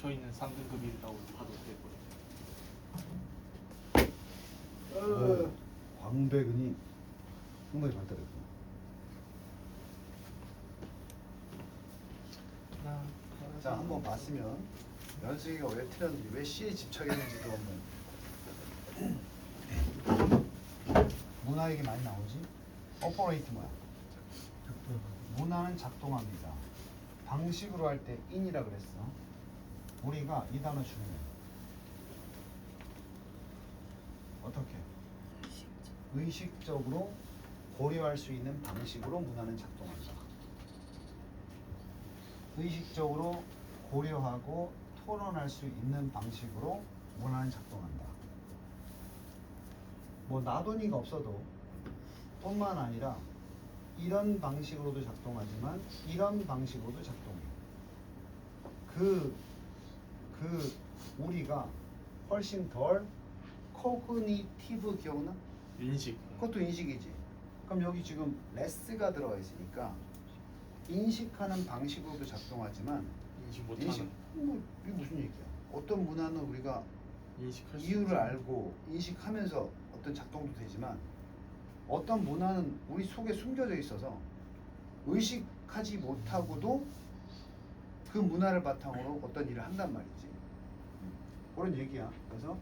저희는 3등급이라고 봐도 되고요. 광배근이 상당히 발달했구나. 자, 한번 봤으면 연승이가 왜 틀렸는지, 왜 C에 집착했는지도 한번. 문화 얘기 많이 나오지? 오퍼레이트 뭐야? 문화는 작동합니다. 방식으로 할 때 in이라 그랬어. 우리가 이 단어 중요해. 어떻게? 의식적으로 고려할 수 있는 방식으로 문화는 작동한다. 의식적으로 고려하고 토론할 수 있는 방식으로 문화는 작동한다. 뭐 나돈이가 없어도 뿐만 아니라 이런 방식으로도 작동하지만 이런 방식으로도 작동해. 우리가 훨씬 덜 코그니티브 기억나? 인식. 그것도 인식이지. 그럼 여기 지금 레스가 들어가 있으니까 인식하는 방식으로도 작동하지만 인식 못하는. 이게 무슨 얘기야? 어떤 문화는 우리가 인식할 수 이유를 있죠. 알고 인식하면서 어떤 작동도 되지만 어떤 문화는 우리 속에 숨겨져 있어서 의식하지 못하고도 그 문화를 바탕으로 어떤 일을 한단 말이지. 그런 얘기야. 그래서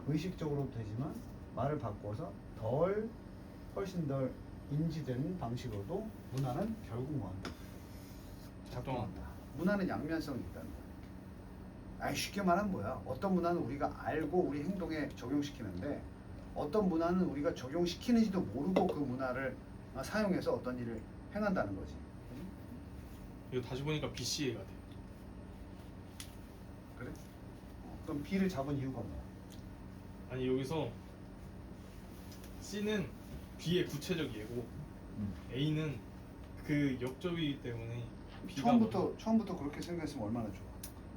의식적으로도 되지만 말을 바꿔서 훨씬 덜 인지되는 방식으로도 문화는 결국 뭐한다? 작동한다. 문화는 양면성이 있다는 거야. 쉽게 말하면 뭐야? 어떤 문화는 우리가 알고 우리 행동에 적용시키는데 어떤 문화는 우리가 적용시키는지도 모르고 그 문화를 사용해서 어떤 일을 행한다는 거지. 이거 다시 보니까 BCA가 돼. 그래? 그럼 B를 잡은 이유가 뭐야? 아니 여기서 C는 B의 구체적 예고, A는 그 역접이기 때문에 B가 처음부터 그렇게 생각했으면 얼마나 좋아.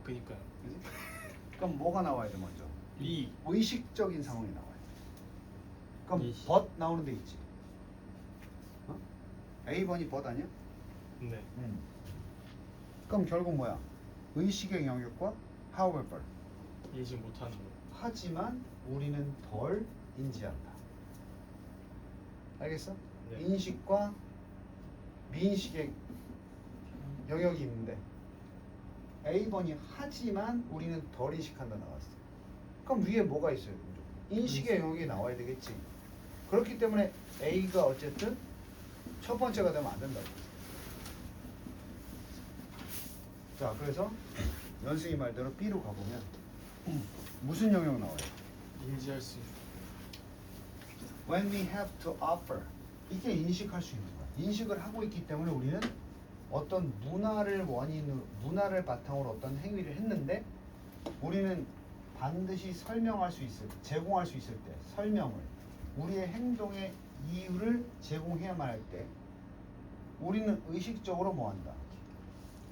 그니까요. 그지? 그럼 뭐가 나와야 돼 먼저? B. 의식적인 상황이 나와야 돼. 그럼 의식. but 나오는 데 있지. A번이 but 아니야? 네. 그럼 결국 뭐야? 의식의 영역과 however. 인식 못하는 거. 하지만 우리는 덜 인지한다. 알겠어? 네. 인식과 미인식의 영역이 있는데 A번이 하지만 우리는 덜 인식한다 나왔어. 그럼 위에 뭐가 있어요? 인식의 영역이 나와야 되겠지. 그렇기 때문에 A가 어쨌든 첫 번째가 되면 안 된다고. 자, 그래서 연승이 말대로 B로 가보면 무슨 영역 나와요? 인지할 수 있는. When we have to offer. 이게 인식할 수 있는 거야. 인식을 하고 있기 때문에 우리는 어떤 문화를 바탕으로 어떤 행위를 했는데 우리는 반드시 설명할 수 있을 때, 제공할 수 있을 때 설명을 우리의 행동의 이유를 제공해야만 할 때 우리는 의식적으로 뭐한다?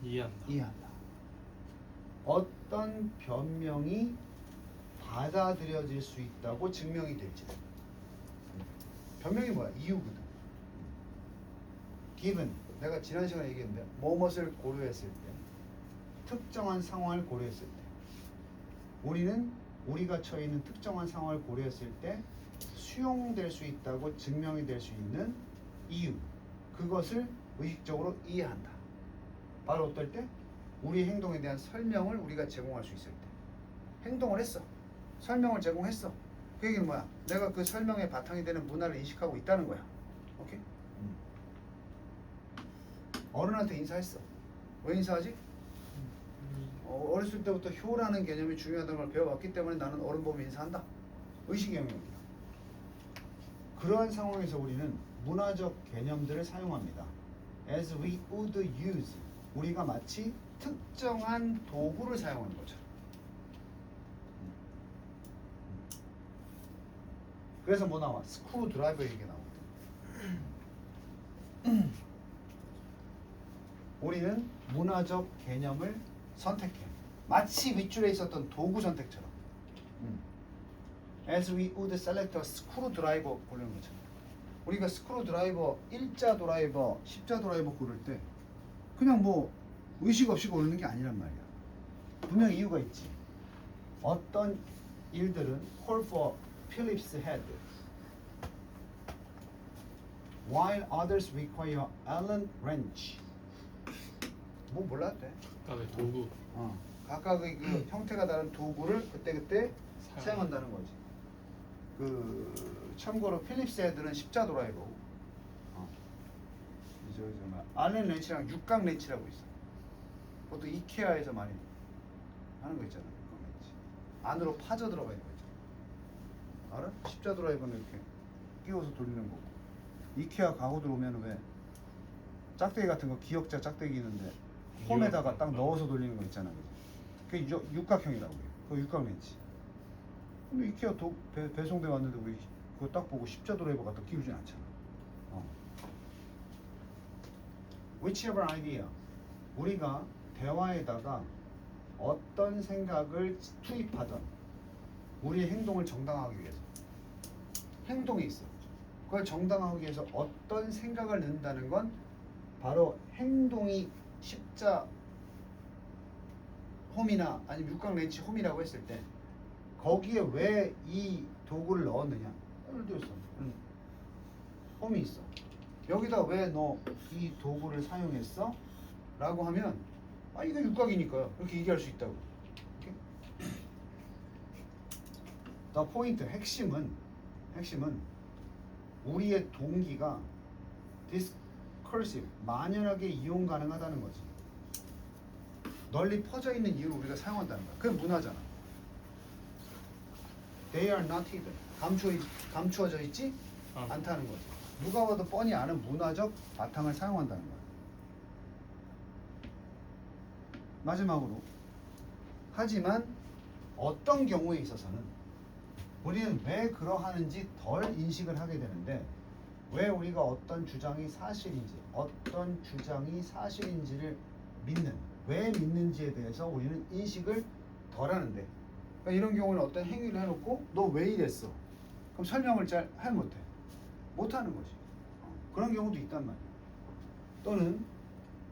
이해한다. 어떤 변명이 받아들여질 수 있다고 증명이 될지. 변명이 뭐야? 이유거든. given. 내가 지난 시간에 얘기했는데 무엇을 고려했을 때 특정한 상황을 고려했을 때 우리는 우리가 처해 있는 특정한 상황을 고려했을 때 수용될 수 있다고 증명이 될 수 있는 이유, 그것을 의식적으로 이해한다. 바로 어떨 때? 우리 행동에 대한 설명을 우리가 제공할 수 있을 때. 행동을 했어. 설명을 제공했어. 그 얘기는 뭐야? 내가 그 설명의 바탕이 되는 문화를 인식하고 있다는 거야. 오케이? 어른한테 인사했어. 왜 인사하지? 어렸을 때부터 효라는 개념이 중요하다는 걸 배워왔기 때문에 나는 어른 보면 인사한다. 의식의 영역이야. 그러한 상황에서 우리는 문화적 개념들을 사용합니다. As we would use. 우리가 마치 특정한 도구를 사용하는 거죠. 그래서 뭐 나와? 스크루 드라이버 얘기가 나오거든. 우리는 문화적 개념을 선택해. 마치 윗줄에 있었던 도구 선택처럼. As we would select a screwdriver 고르는 것처럼. 우리가 스크루드라이버 1자 드라이버, 10자 드라이버 고를 때 그냥 뭐 의식 없이 고르는 게 아니란 말이야. 분명히 이유가 있지. 어떤 일들은 call for Phillips head, while others require Allen wrench. 뭐 몰랐대. 그다음에 도구 각각의 그 형태가 다른 도구를 그때그때 사용한다는 거지. 그 참고로 필립스 헤드는 십자 드라이버고, 알렌 렌치랑 육각 렌치라고 있어. 보통 이케아에서 많이 하는 거 있잖아. 육각 렌치. 안으로 파져 들어가 있는 거 있잖아. 알아? 십자 드라이버는 이렇게 끼워서 돌리는 거고. 이케아 가구들 오면 왜 짝대기 같은 거 기역자 짝대기 있는데 홈에다가 딱 넣어서 돌리는 거 있잖아. 그게 육각형이라고 해요. 그거 육각 렌치. 근데 이케아 배송돼 왔는데 우리 그거 딱 보고 십자 드라이버 갖다 끼우진 않잖아. Whichever idea, 우리가 대화에다가 어떤 생각을 투입하던 우리의 행동을 정당화하기 위해서, 행동이 있어. 그걸 정당화하기 위해서 어떤 생각을 넣는다는 건 바로 행동이 십자 홈이나 아니면 육각 렌치 홈이라고 했을 때 거기에 왜 이 도구를 넣었느냐. 예를 들어서 홈이 있어. 여기다 왜 너 이 도구를 사용했어? 라고 하면 이거 육각이니까요. 이렇게 얘기할 수 있다고. 더 포인트, 핵심은 우리의 동기가 discursive, 만연하게 이용 가능하다는 거지. 널리 퍼져 있는 이유를 우리가 사용한다는 거야. 그게 문화잖아. They are not hidden. 감추어져 있지 않다는 거지. 누가 봐도 뻔히 아는 문화적 바탕을 사용한다는 거야. 마지막으로, 하지만 어떤 경우에 있어서는 우리는 왜 그러하는지 덜 인식을 하게 되는데, 왜 우리가 어떤 주장이 사실인지를 믿는, 왜 믿는지에 대해서 우리는 인식을 덜 하는데, 그러니까 이런 경우는 어떤 행위를 해놓고 너 왜 이랬어? 그럼 설명을 잘 못하는 거지. 그런 경우도 있단 말이야. 또는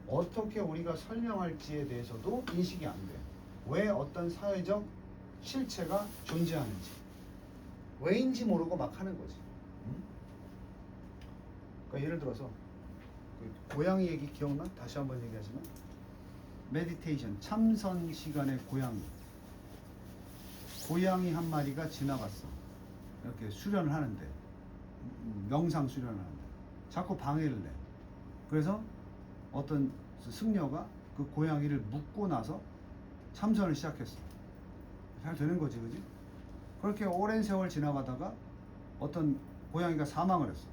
어떻게 우리가 설명할지에 대해서도 인식이 안 돼. 왜 어떤 사회적 실체가 존재하는지, 왜인지 모르고 막 하는 거지. 그러니까 예를 들어서 그 고양이 얘기 기억나? 다시 한번 얘기하지만, 메디테이션, 참선 시간에 고양이 한 마리가 지나갔어. 이렇게 수련을 하는데, 명상 수련을 하는데 자꾸 방해를 내. 그래서 어떤 승려가 그 고양이를 묶고 나서 참선을 시작했어. 잘 되는 거지, 그지? 그렇게 오랜 세월 지나가다가 어떤 고양이가 사망을 했어.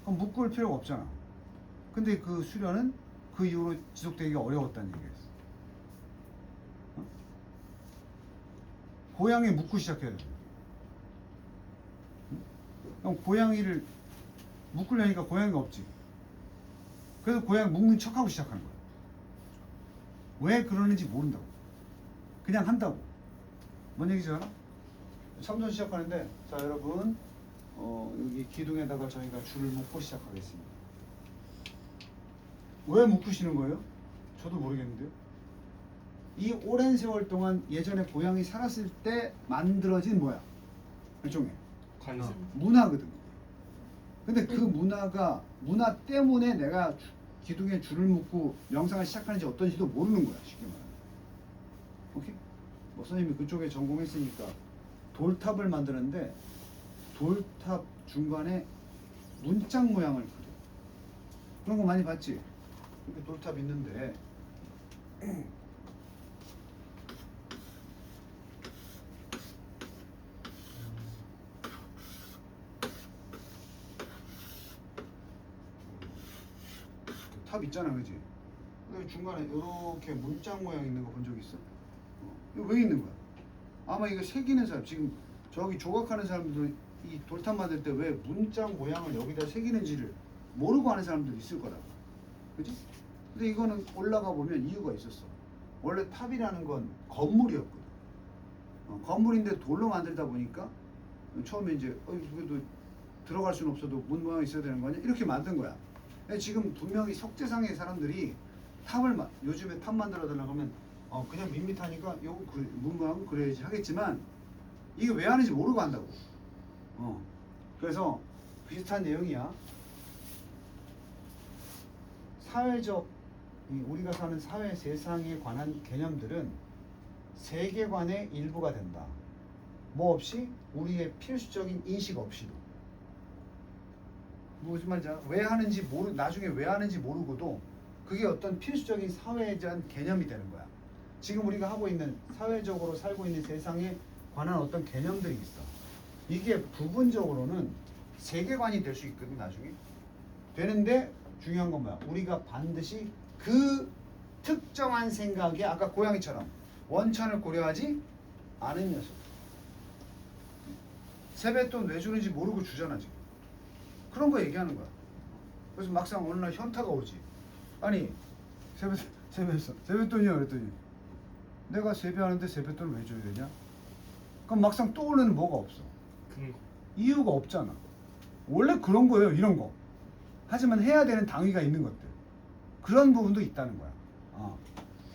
그럼 묶을 필요가 없잖아. 근데 그 수련은 그 이후로 지속되기가 어려웠다는 얘기였어. 고양이 묶고 시작해야 돼. 그럼 고양이를 묶으려니까 고양이가 없지. 그래서 고양이 묶는 척하고 시작하는 거야. 왜 그러는지 모른다고. 그냥 한다고. 뭔 얘기지 알아? 참선 시작하는데, 자 여러분, 여기 기둥에다가 저희가 줄을 묶고 시작하겠습니다. 왜 묶으시는 거예요? 저도 모르겠는데요. 이 오랜 세월 동안 예전에 고양이 살았을 때 만들어진 뭐야? 일종의 관습. 문화거든. 근데 그 문화 때문에 내가 기둥에 줄을 묶고 명상을 시작하는지 어떤지도 모르는 거야, 쉽게 말하면. 오케이? 뭐 선생님이 그쪽에 전공했으니까 돌탑을 만드는데 돌탑 중간에 문짝 모양을 그려. 그런 거 많이 봤지? 이렇게 돌탑 있는데 탑 있잖아, 그지? 근데 중간에 이렇게 문짝 모양 있는 거 본 적 있어? 이거 왜 있는 거야? 아마 이거 새기는 사람, 지금 저기 조각하는 사람들 이 돌탑 만들 때 왜 문짝 모양을 여기다 새기는지를 모르고 하는 사람들 있을 거다, 그지? 근데 이거는 올라가 보면 이유가 있었어. 원래 탑이라는 건 건물이었거든. 건물인데 돌로 만들다 보니까 처음에 이제 그래도 들어갈 수는 없어도 문 모양이 있어야 되는 거 아니야? 이렇게 만든 거야. 지금 분명히 석재상의 사람들이 요즘에 탑 만들어 달라고 하면 그냥 밋밋하니까 요거 문구하고 그래야지 하겠지만 이게 왜 하는지 모르고 한다고. 그래서 비슷한 내용이야. 사회적 우리가 사는 사회 세상에 관한 개념들은 세계관의 일부가 된다. 뭐 없이 우리의 필수적인 인식 없이도. 무슨 말인지 알아? 왜 하는지 나중에 왜 하는지 모르고도 그게 어떤 필수적인 사회에 대한 개념이 되는 거야. 지금 우리가 하고 있는 사회적으로 살고 있는 세상에 관한 어떤 개념들이 있어. 이게 부분적으로는 세계관이 될 수 있거든 나중에. 되는데 중요한 건 뭐야? 우리가 반드시 그 특정한 생각에 아까 고양이처럼 원천을 고려하지 않은 녀석. 세뱃돈 왜 주는지 모르고 주잖아 지금. 그런 거 얘기하는 거야. 그래서 막상 어느 날 현타가 오지. 아니 세뱃돈이야 그랬더니 내가 세배하는데 세뱃돈을 왜 줘야 되냐? 그럼 막상 떠오르는 뭐가 없어. 근거. 이유가 없잖아. 원래 그런 거예요 이런 거. 하지만 해야 되는 당위가 있는 것들. 그런 부분도 있다는 거야.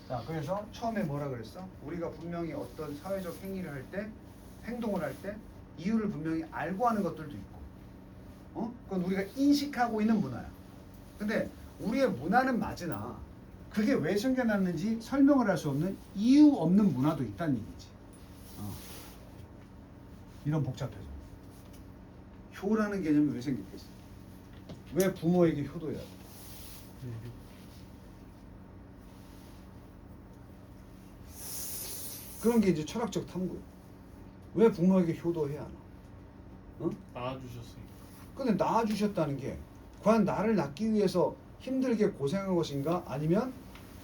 자, 그래서 처음에 뭐라 그랬어? 우리가 분명히 어떤 사회적 행위를 할 때, 행동을 할 때 이유를 분명히 알고 하는 것들도 있고, 그건 우리가 인식하고 있는 문화야. 근데 우리의 문화는 맞으나 그게 왜 생겨났는지 설명을 할 수 없는 이유 없는 문화도 있다는 얘기지. 이런 복잡해져. 효라는 개념이 왜 생겼겠어? 왜 부모에게 효도해야 돼? 그런 게 이제 철학적 탐구야. 왜 부모에게 효도해야 하나? 낳아주셨으니까. 근데 낳아주셨다는 게 과연 나를 낳기 위해서 힘들게 고생한 것인가? 아니면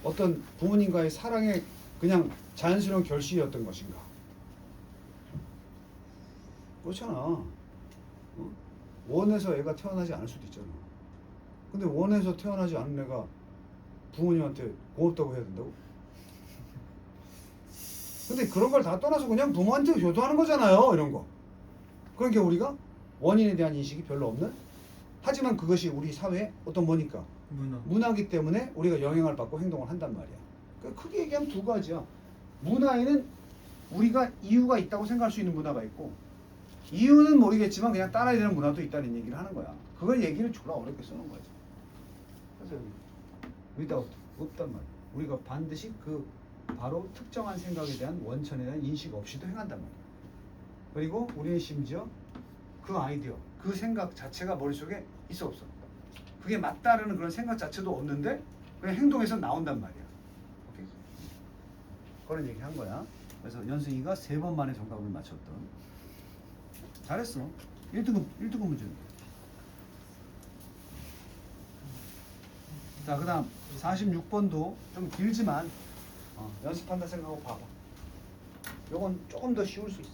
어떤 부모님과의 사랑의 그냥 자연스러운 결실이었던 것인가? 그렇잖아. 원해서 애가 태어나지 않을 수도 있잖아. 근데 원해서 태어나지 않은 애가 부모님한테 고맙다고 해야 된다고? 근데 그런 걸 다 떠나서 그냥 부모한테 효도하는 거잖아요. 이런 거. 그러니까 우리가 원인에 대한 인식이 별로 없는, 하지만 그것이 우리 사회의 어떤 뭐니까 문화이기 때문에 우리가 영향을 받고 행동을 한단 말이야. 그러니까 크게 얘기하면 두 가지야. 문화에는 우리가 이유가 있다고 생각할 수 있는 문화가 있고, 이유는 모르겠지만 그냥 따라야 되는 문화도 있다는 얘기를 하는 거야. 그걸 얘기를 졸라 어렵게 쓰는 거지. 그래서 without 없단 말이야. 우리가 반드시 그 바로 특정한 생각에 대한 원천에 대한 인식 없이도 행한단 말이야. 그리고 우리는 심지어 그 아이디어, 그 생각 자체가 머릿속에 있어 없어. 그게 맞다라는 그런 생각 자체도 없는데 그냥 행동에서 나온단 말이야. 오케이? 그런 얘기 한 거야. 그래서 연승이가 3번 만에 정답을 맞췄던. 잘했어. 1등급 문제인데. 자, 그 다음 46번도 좀 길지만 연습한다 생각하고 봐봐. 요건 조금 더 쉬울 수 있어.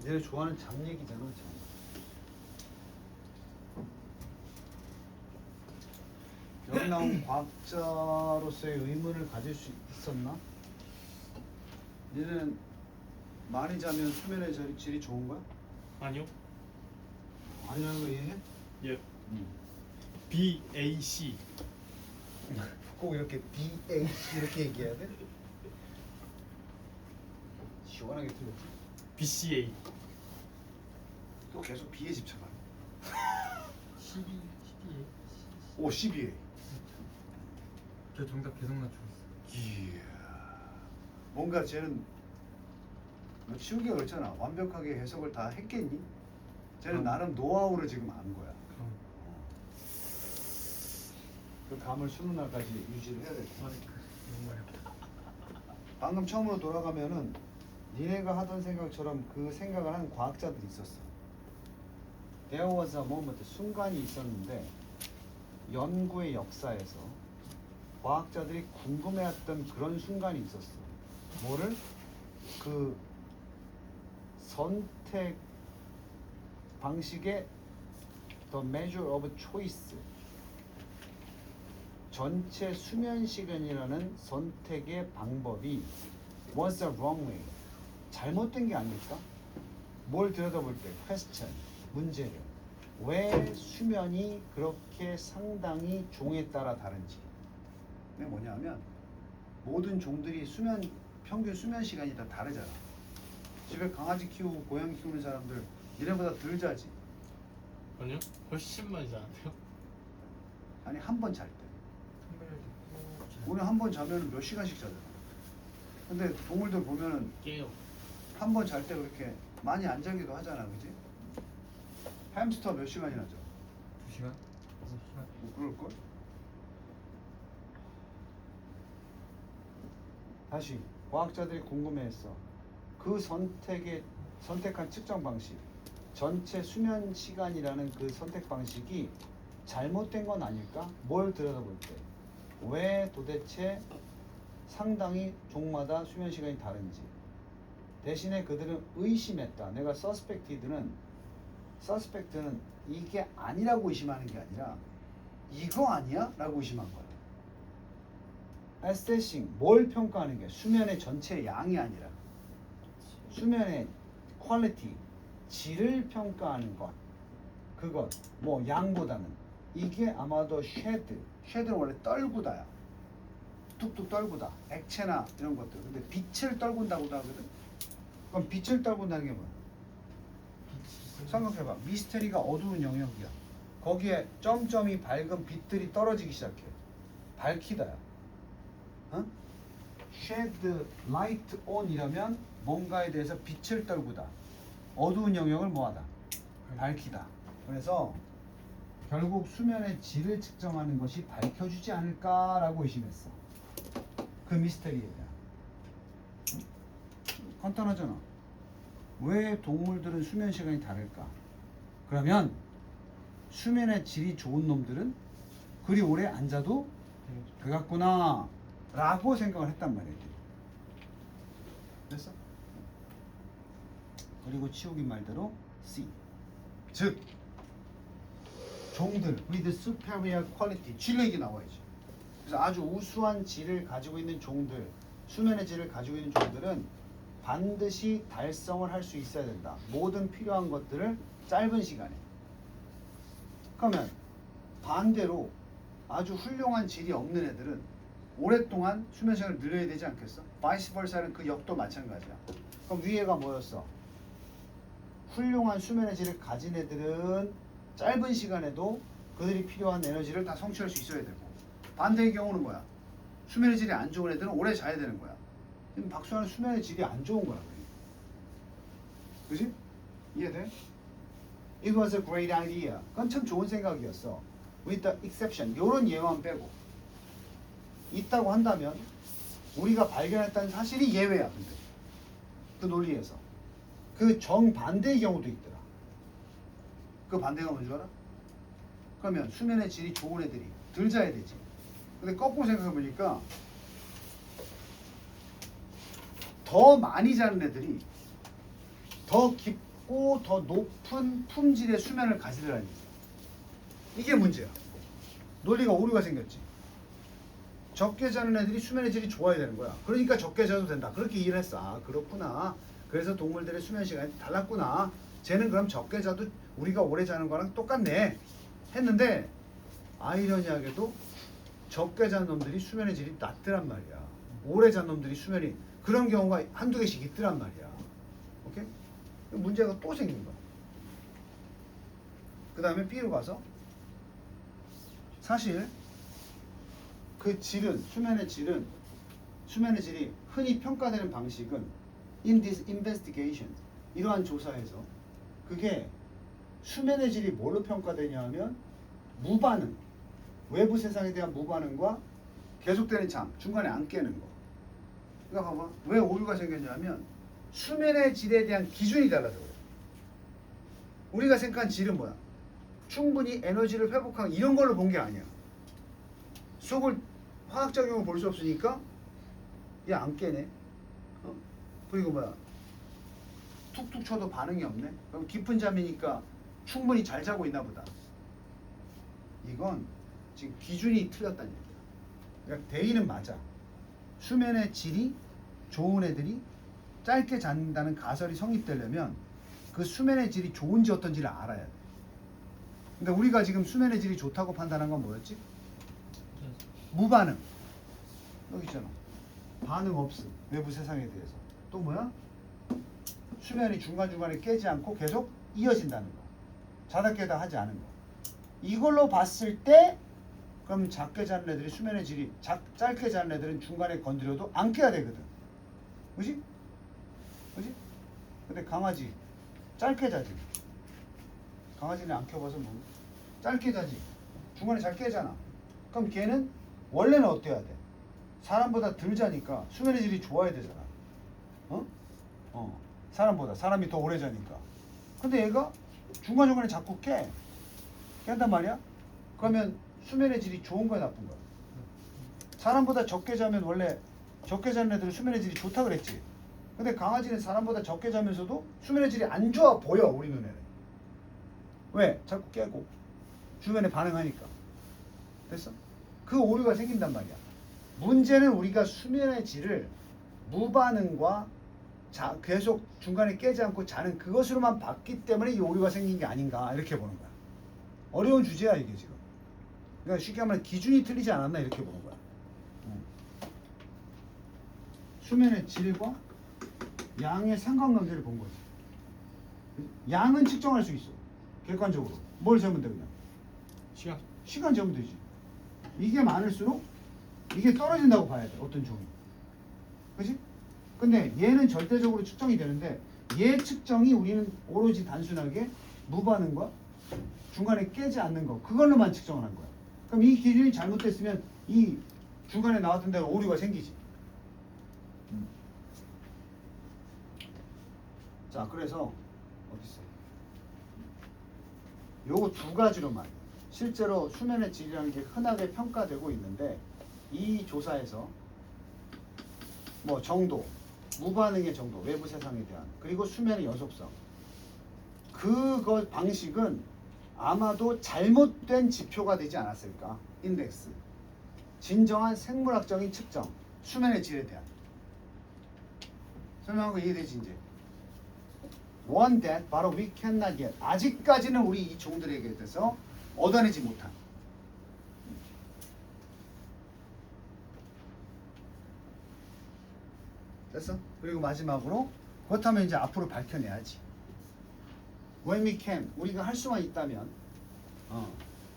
얘네 좋아하는 잠 얘기잖아, 잠. 여기 나온 과학자로서의 의문을 가질 수 있었나? 얘는 많이 자면 수면의 질이 좋은 거야? 아니요. 아니라는 거 이해해? 예. 응. BAC. 꼭 이렇게 BA 이렇게 얘기해야 돼? 시원하게 틀렸지? BCA. 또 계속 B에 집착하네. 12. 오, 12A. 저 정답 계속 맞추고 있어. 이야. 뭔가 쟤는 뭐 치우기가 그렇잖아. 완벽하게 해석을 다 했겠니? 쟤는 나름 노하우를 지금 안 거야. 그럼. 그 감을 수능 날까지 유지를 해야 될 거야. 너무 어렵다. 방금 처음으로 돌아가면은 니네가 하던 생각처럼 그 생각을 한 과학자들이 있었어. There was a moment, 순간이 있었는데 연구의 역사에서 과학자들이 궁금해했던 그런 순간이 있었어. 뭐를? 그 선택 방식의 The measure of choice, 전체 수면 시간이라는 선택의 방법이 was a wrong way, 잘못된 게 아닐까? 뭘 들여다볼 때 question, 문제를 왜 수면이 그렇게 상당히 종에 따라 다른지. 그게 뭐냐면 모든 종들이 평균 수면 시간이 다 다르잖아. 집에 강아지 키우고 고양이 키우는 사람들 얘네보다 덜 자지. 아니요. 훨씬 많이 자는데요. 아니 한 번 잘 때. 선배를 듣고 우리 한 번 자면 몇 시간씩 자잖아. 근데 동물들 보면은 깨요. 한 번 잘 때 그렇게 많이 안 자기도 하잖아, 그지? 햄스터 몇 시간이나 자? 2시간? 5시간? 뭐 그럴걸? 다시 과학자들이 궁금해했어. 그 선택한 측정 방식, 전체 수면 시간이라는 그 선택 방식이 잘못된 건 아닐까? 뭘 들여다볼 때 왜 도대체 상당히 종마다 수면 시간이 다른지. 대신에 그들은 의심했다. 내가 서스펙트는 이게 아니라고 의심하는 게 아니라 이거 아니야? 라고 의심한 거야. assessing, 뭘 평가하는 게 수면의 전체 양이 아니라 수면의 퀄리티, 질을 평가하는 것. 그것, 뭐 양보다는 이게 아마도 쉐드는 원래 떨구다야. 뚝뚝 떨구다. 액체나 이런 것들. 근데 빛을 떨군다고도 하거든. 그럼 빛을 떨군다는 게 뭐야? 생각해봐. 미스테리가 어두운 영역이야. 거기에 점점이 밝은 빛들이 떨어지기 시작해. 밝히다야. 어? shed light on이라면 뭔가에 대해서 빛을 떨구다. 어두운 영역을 뭐하다? 밝히다. 그래서 결국 수면의 질을 측정하는 것이 밝혀주지 않을까라고 의심했어. 그 미스테리에 대한. 간단하잖아. 왜 동물들은 수면 시간이 다를까? 그러면 수면의 질이 좋은 놈들은 그리 오래 안 자도 되겠구나 라고 생각을 했단 말이야. 됐어? 그리고 치우기 말대로 C, 즉 종들 with superior quality, 질 얘기 나와야지. 그래서 아주 우수한 질을 가지고 있는 종들, 수면의 질을 가지고 있는 종들은 반드시 달성을 할 수 있어야 된다. 모든 필요한 것들을 짧은 시간에. 그러면 반대로 아주 훌륭한 질이 없는 애들은 오랫동안 수면 시간을 늘려야 되지 않겠어? 바이스 벌사는 그 역도 마찬가지야. 그럼 위에가 뭐였어? 훌륭한 수면의 질을 가진 애들은 짧은 시간에도 그들이 필요한 에너지를 다 성취할 수 있어야 되고, 반대의 경우는 뭐야? 수면의 질이 안 좋은 애들은 오래 자야 되는 거야. 지금 박수환은 수면의 질이 안 좋은 거야. 그지? 이해돼? It was a great idea. 그건 참 좋은 생각이었어. With the exception, 요런 예만 빼고 있다고 한다면 우리가 발견했다는 사실이 예외야. 근데 그 논리에서 그 정반대의 경우도 있더라. 그 반대가 뭔 줄 알아? 그러면 수면의 질이 좋은 애들이 덜 자야 되지. 근데 거꾸로 생각해보니까 더 많이 자는 애들이 작고 더 높은 품질의 수면을 가지려는 거죠. 이게 문제야. 논리가 오류가 생겼지. 적게 자는 애들이 수면의 질이 좋아야 되는 거야. 그러니까 적게 자도 된다. 그렇게 이해를 했어. 아, 그렇구나. 그래서 동물들의 수면 시간이 달랐구나. 쟤는 그럼 적게 자도 우리가 오래 자는 거랑 똑같네. 했는데 아이러니하게도 적게 잔 놈들이 수면의 질이 낮더란 말이야. 오래 잔 놈들이 수면이 그런 경우가 한두 개씩 있더란 말이야. 오케이? 문제가 또 생긴 거야. 그 다음에 B로 가서 사실 그 질은 수면의 질이 흔히 평가되는 방식은 in this investigation 이러한 조사에서 그게 수면의 질이 뭘로 평가되냐 하면 무반응 외부 세상에 대한 무반응과 계속되는 잠 중간에 안 깨는 거. 그러니까 봐봐 왜 오류가 생겼냐면 수면의 질에 대한 기준이 달라서 그래. 우리가 생각한 질은 뭐야? 충분히 에너지를 회복하는 이런 걸로 본 게 아니야. 속을 화학작용을 볼 수 없으니까 얘 안 깨네. 그리고 뭐야? 툭툭 쳐도 반응이 없네. 그럼 깊은 잠이니까 충분히 잘 자고 있나 보다. 이건 지금 기준이 틀렸다는 얘기야. 그러니까 대의는 맞아. 수면의 질이 좋은 애들이 짧게 잔다는 가설이 성립되려면 그 수면의 질이 좋은지 어떤지를 알아야 돼. 그러니까 우리가 지금 수면의 질이 좋다고 판단한 건 뭐였지? 무반응. 여기 있잖아. 반응 없음. 외부 세상에 대해서. 또 뭐야? 수면이 중간중간에 깨지 않고 계속 이어진다는 거. 자다 깨다 하지 않은 거. 이걸로 봤을 때 그럼 작게 자는 애들이 수면의 질이 짧게 자는 애들은 중간에 건드려도 안 깨야 되거든. 그지? 그지? 근데 강아지 짧게 자지. 강아지는 안 켜봐서 뭐 짧게 자지. 중간에 잘 깨잖아. 그럼 걔는 원래는 어때야 돼? 사람보다 덜 자니까 수면의 질이 좋아야 되잖아. 사람보다 사람이 더 오래 자니까. 근데 얘가 중간중간에 자꾸 깬단 말이야? 그러면 수면의 질이 좋은 거야 나쁜 거야? 사람보다 적게 자면 원래 적게 자는 애들은 수면의 질이 좋다 그랬지. 근데 강아지는 사람보다 적게 자면서도 수면의 질이 안 좋아 보여 우리 눈에는. 왜? 자꾸 깨고 주변에 반응하니까. 됐어? 그 오류가 생긴단 말이야. 문제는 우리가 수면의 질을 무반응과 계속 중간에 깨지 않고 자는 그것으로만 봤기 때문에 이 오류가 생긴 게 아닌가 이렇게 보는 거야. 어려운 주제야 이게 지금. 그러니까 쉽게 말하면 기준이 틀리지 않았나 이렇게 보는 거야. 수면의 질과 양의 상관관계를 본 거지. 양은 측정할 수 있어. 객관적으로. 뭘 재면 돼 그냥? 시간 재면 되지. 이게 많을수록 이게 떨어진다고 봐야 돼. 어떤 종이. 그치? 근데 얘는 절대적으로 측정이 되는데 얘 측정이 우리는 오로지 단순하게 무반응과 중간에 깨지 않는 거 그걸로만 측정을 한 거야. 그럼 이 기준이 잘못됐으면 이 중간에 나왔던 데가 오류가 생기지. 자, 그래서 어디 있어? 요거 두 가지로만 실제로 수면의 질이라는 게 흔하게 평가되고 있는데 이 조사에서 뭐 정도, 무반응의 정도, 외부 세상에 대한 그리고 수면의 연속성 그거 방식은 아마도 잘못된 지표가 되지 않았을까? 인덱스 진정한 생물학적인 측정 수면의 질에 대한 설명한 거 이해되지 이제? One that 바로 we cannot yet 아직까지는 우리 이 종들에게 대해서 얻어내지 못한 됐어? 그리고 마지막으로 그렇다면 이제 앞으로 밝혀내야지. When we can 우리가 할 수만 있다면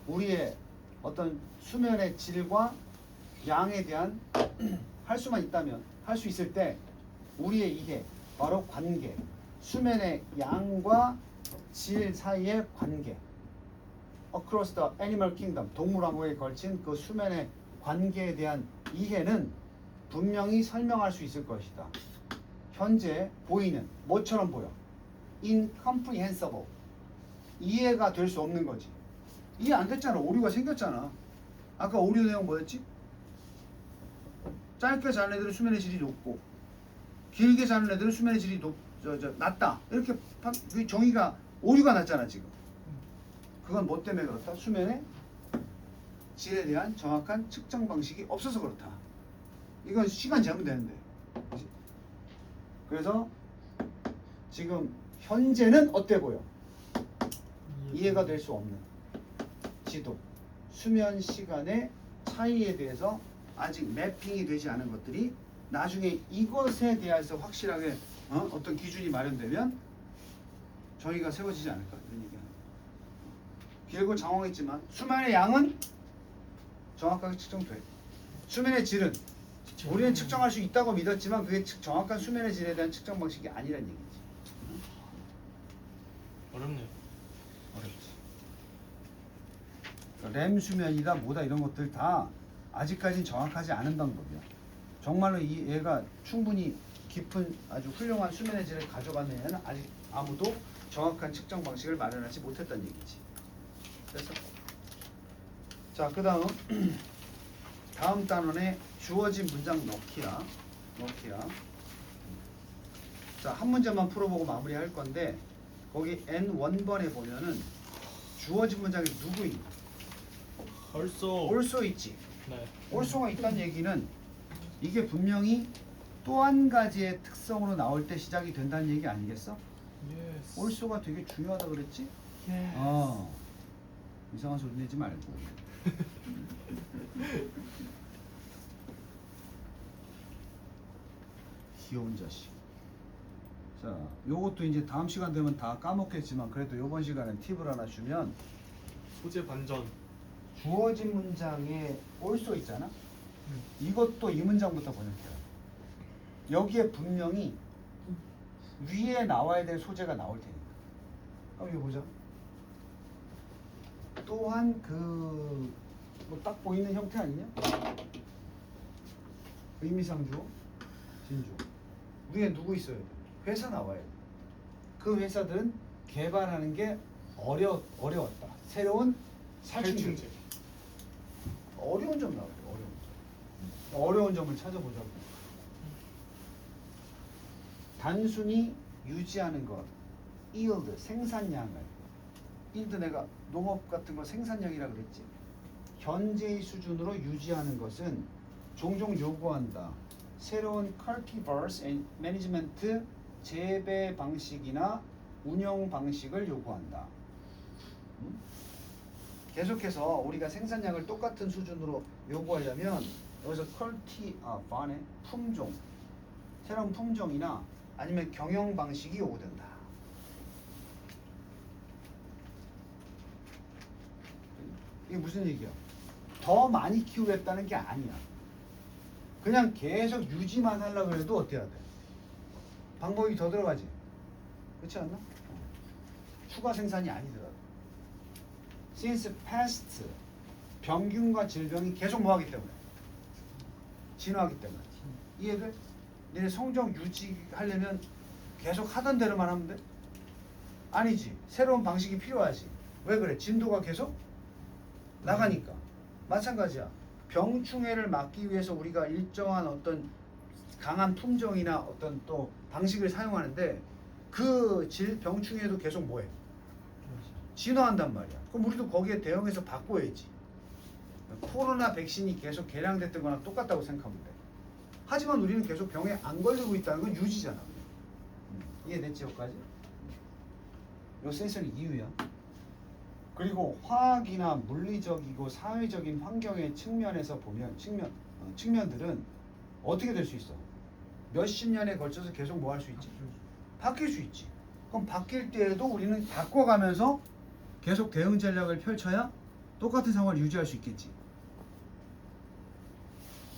우리의 어떤 수면의 질과 양에 대한 할 수만 있다면 할 수 있을 때 우리의 이해 바로 관계 수면의 양과 질 사이의 관계 Across the animal kingdom 동물왕국에 걸친 그 수면의 관계에 대한 이해는 분명히 설명할 수 있을 것이다. 현재 보이는 뭐처럼 보여? incomprehensible 이해가 될 수 없는 거지. 이해 안 됐잖아. 오류가 생겼잖아. 아까 오류 내용 뭐였지? 짧게 자는 애들은 수면의 질이 높고 길게 자는 애들은 수면의 질이 낮다 이렇게 그 정의가 오류가 났잖아 지금. 그건 뭐 때문에 그렇다? 수면의 질에 대한 정확한 측정 방식이 없어서 그렇다. 이건 시간 재면 되는데. 그치? 그래서 지금 현재는 어때 보여? 이해가 될 수 없는 지도, 수면 시간의 차이에 대해서 아직 매핑이 되지 않은 것들이 나중에 이것에 대해서 확실하게 어떤 기준이 마련되면 정의가 세워지지 않을까 이런 얘기하는 거예요. 길고 장황했지만 수면의 양은 정확하게 측정돼. 수면의 질은 우리는 측정할 수 있다고 믿었지만 그게 정확한 수면의 질에 대한 측정 방식이 아니란 얘기지. 어렵네요. 어렵지. 그러니까 렘 수면이다 뭐다 이런 것들 다 아직까지는 정확하지 않은 방법이야. 정말로 이 얘가 충분히 깊은 아주 훌륭한 수면의 질을 가져가는 애는 아직 아무도 정확한 측정 방식을 마련하지 못했다는 얘기지. 됐어? 자, 그 다음 단원에 주어진 문장 넣기야. 자, 한 문제만 풀어보고 마무리할 건데 거기 N1번에 보면은 주어진 문장이 누구 있나? 벌써 also 있지. 네. also가 있다는 얘기는 이게 분명히 또 한 가지의 특성으로 나올 때 시작이 된다는 얘기 아니겠어? 예스. also가 되게 중요하다 그랬지? 예스. 이상한 소리 내지 말고. 귀여운 자식. 자, 요것도 이제 다음 시간 되면 다 까먹겠지만 그래도 요번 시간엔 팁을 하나 주면 소재 반전. 주어진 문장에 also 있잖아. 이것도 이 문장부터 번역해요. 여기에 분명히 위에 나와야 될 소재가 나올 테니까. 그럼 이거 보자. 또한 그 뭐 딱 보이는 형태 아니냐? 의미상 주어, 진주어. 위에 누구 있어요? 회사 나와야 돼. 그 회사들은 개발하는 게 어려웠다. 새로운 살충제. 어려운 점 나와요. 어려운 점을 찾아보자고. 단순히 유지하는 것, yield, 생산량을. yield 내가 농업 같은 거 생산량이라 그랬지. 현재의 수준으로 유지하는 것은 종종 요구한다. 새로운 cultivars and management 재배 방식이나 운영 방식을 요구한다. 계속해서 우리가 생산량을 똑같은 수준으로 요구하려면 여기서 cultivar의 품종, 새로운 품종이나 아니면 경영 방식이 요구된다. 이게 무슨 얘기야? 더 많이 키우겠다는 게 아니야. 그냥 계속 유지만 하려고 해도 어때야 돼? 방법이 더 들어가지. 그렇지 않나? 추가 생산이 아니더라도. Since past, 병균과 질병이 계속 뭐하기 때문에? 진화하기 때문에. 이해돼? 니네 성적 유지하려면 계속 하던 대로만 하면 돼? 아니지. 새로운 방식이 필요하지. 왜 그래? 진도가 계속 나가니까. 마찬가지야. 병충해를 막기 위해서 우리가 일정한 어떤 강한 품종이나 어떤 또 방식을 사용하는데 그 병충해도 계속 뭐해? 진화한단 말이야. 그럼 우리도 거기에 대응해서 바꿔야지. 코로나 백신이 계속 개량됐던 거랑 똑같다고 생각하면 돼. 하지만 우리는 계속 병에 안 걸리고 있다는 건 유지잖아. 이해됐지 여기까지? 요 센서는 이유야. 그리고 화학이나 물리적이고 사회적인 환경의 측면에서 보면 측면들은 어떻게 될 수 있어? 몇십 년에 걸쳐서 계속 뭐 할 수 있지? 바뀔 수 있지. 그럼 바뀔 때에도 우리는 바꿔가면서 계속 대응 전략을 펼쳐야 똑같은 상황을 유지할 수 있겠지.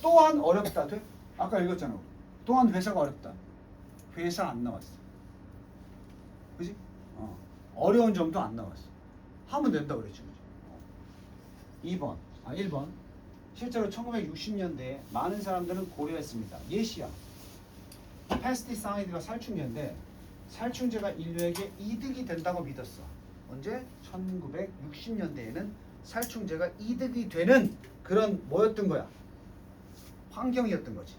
또한 어렵다. 돼? 아까 읽었잖아. 또한 회사가 어렵다. 회사 안 나왔어. 그지? 어려운 점도 안 나왔어. 하면 된다 그랬지. 1번. 실제로 1960년대에 많은 사람들은 고려했습니다. 예시야. 페스티사이드가 살충제인데 살충제가 인류에게 이득이 된다고 믿었어. 언제? 1960년대에는 살충제가 이득이 되는 그런 뭐였던 거야? 환경이었던 거지.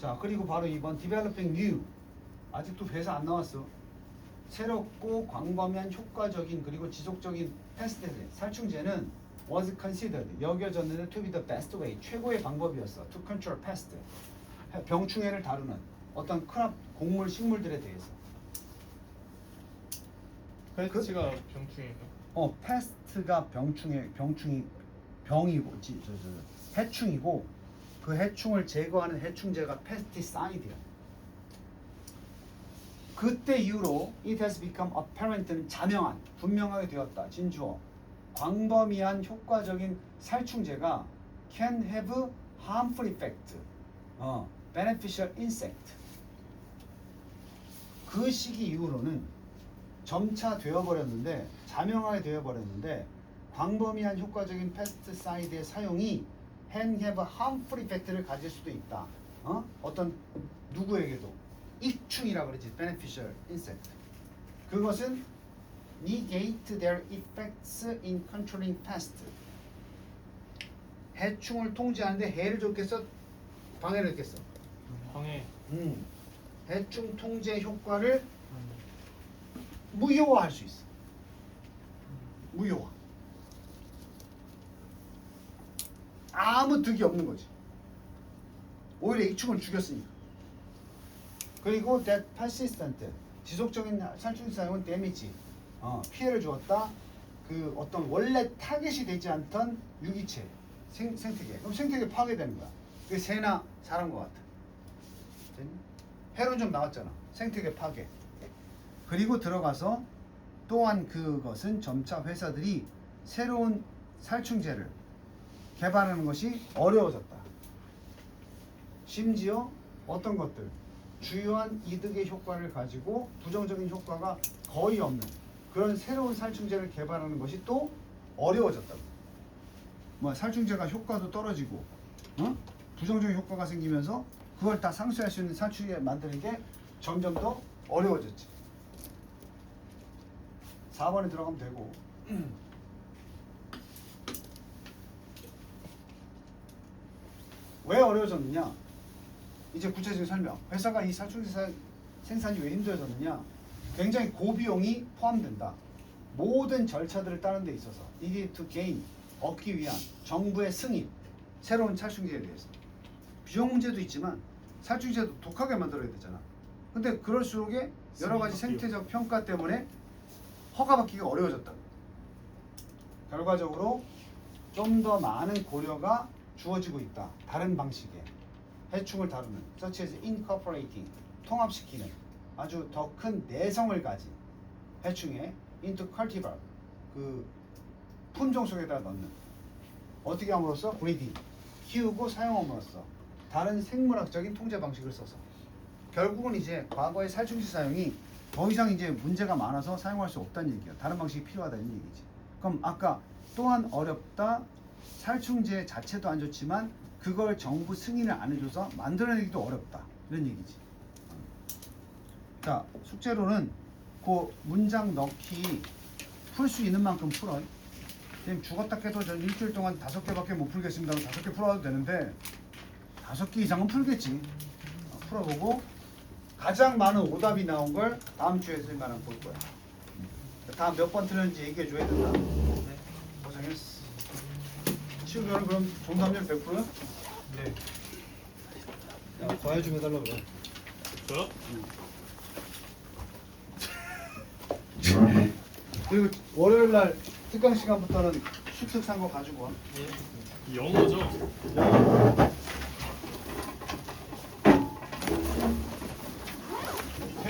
자, 그리고 바로 2번 developing new. 아직도 배사 안 나왔어. 새롭고 광범위한 효과적인 그리고 지속적인 패스트 살충제는 was considered 여겨졌는데 to be the best way 최고의 방법이었어. to control pest 병충해를 다루는 어떤 크랍 곡물 식물들에 대해서. 페스트가 병충해인가? 패스트가 병이고 해충이고 그 해충을 제거하는 해충제가 페스티사이드야. 그때 이후로 it has become apparent는 자명한, 분명하게 되었다. 진주어. 광범위한 효과적인 살충제가 can have harmful effect. beneficial insect. 그 시기 이후로는 점차 되어버렸는데 자명하게 되어버렸는데 광범위한 효과적인 페스티사이드의 사용이 can have harmful effect를 가질 수도 있다. 어떤 누구에게도 익충이라 그러지. beneficial insect. 그것은 negate their effects in controlling pest. 해충을 통제하는데 해를 줬겠어? 방해를 했겠어? 방해. 해충 통제 효과를 무효화할 수 있어. 무효화. 아무 득이 없는 거지. 오히려 익충을 죽였으니까. 그리고 that persistent 지속적인 살충제 사용은 데미지 피해를 주었다. 그 어떤 원래 타겟이 되지 않던 유기체 생태계. 그럼 생태계 파괴되는 거야. 그게 새나 사람 것 같아. 됐니? 해론 좀 나왔잖아. 생태계 파괴. 그리고 들어가서 또한 그것은 점차 회사들이 새로운 살충제를 개발하는 것이 어려워졌다. 심지어 어떤 것들 주요한 이득의 효과를 가지고 부정적인 효과가 거의 없는 그런 새로운 살충제를 개발하는 것이 또 어려워졌다고. 뭐 살충제가 효과도 떨어지고 부정적인 효과가 생기면서 그걸 다 상쇄할 수 있는 살충제 만드는 게 점점 더 어려워졌지. 4번에 들어가면 되고. 왜 어려워졌느냐? 이제 구체적인 설명. 회사가 이 살충제 생산이 왜 힘들어졌느냐? 굉장히 고비용이 포함된다. 모든 절차들을 따르는 데 있어서 이게 to gain, 얻기 위한 정부의 승인, 새로운 살충제에 대해서. 비용 문제도 있지만 살충제도 독하게 만들어야 되잖아. 근데 그럴수록에 여러 가지 생태적 평가 때문에 허가받기가 어려워졌다. 결과적으로 좀 더 많은 고려가 주어지고 있다. 다른 방식의 해충을 다루는 such as incorporating 통합시키는 아주 더 큰 내성을 가진 해충에 into cultivar 그 품종 속에다 넣는 어떻게 함으로써 breeding 키우고 사용함으로써 다른 생물학적인 통제 방식을 써서 결국은 이제 과거의 살충제 사용이 더 이상 이제 문제가 많아서 사용할 수 없다는 얘기야. 다른 방식이 필요하다는 얘기지. 그럼 아까 또한 어렵다. 살충제 자체도 안 좋지만 그걸 정부 승인을 안 해줘서 만들어내기도 어렵다. 이런 얘기지. 자, 숙제로는 그 문장 넣기 풀 수 있는 만큼 풀어. 지금 죽었다 깨도 전 일주일 동안 5개밖에 못 풀겠습니다. 5개 풀어도 되는데 5개 이상은 풀겠지. 풀어보고 가장 많은 오답이 나온 걸 다음 주에 쓸만한 볼 거야. 다음 몇 번 틀렸는지 얘기해 줘야 된다. 고생했어. 치우면은 그럼 정답률 100%야? 네. 야, 과외 좀 해달라 그래. 저요? 그리고 월요일 날 특강 시간부터는 수특 산 거 가지고 와. 영어죠? 영어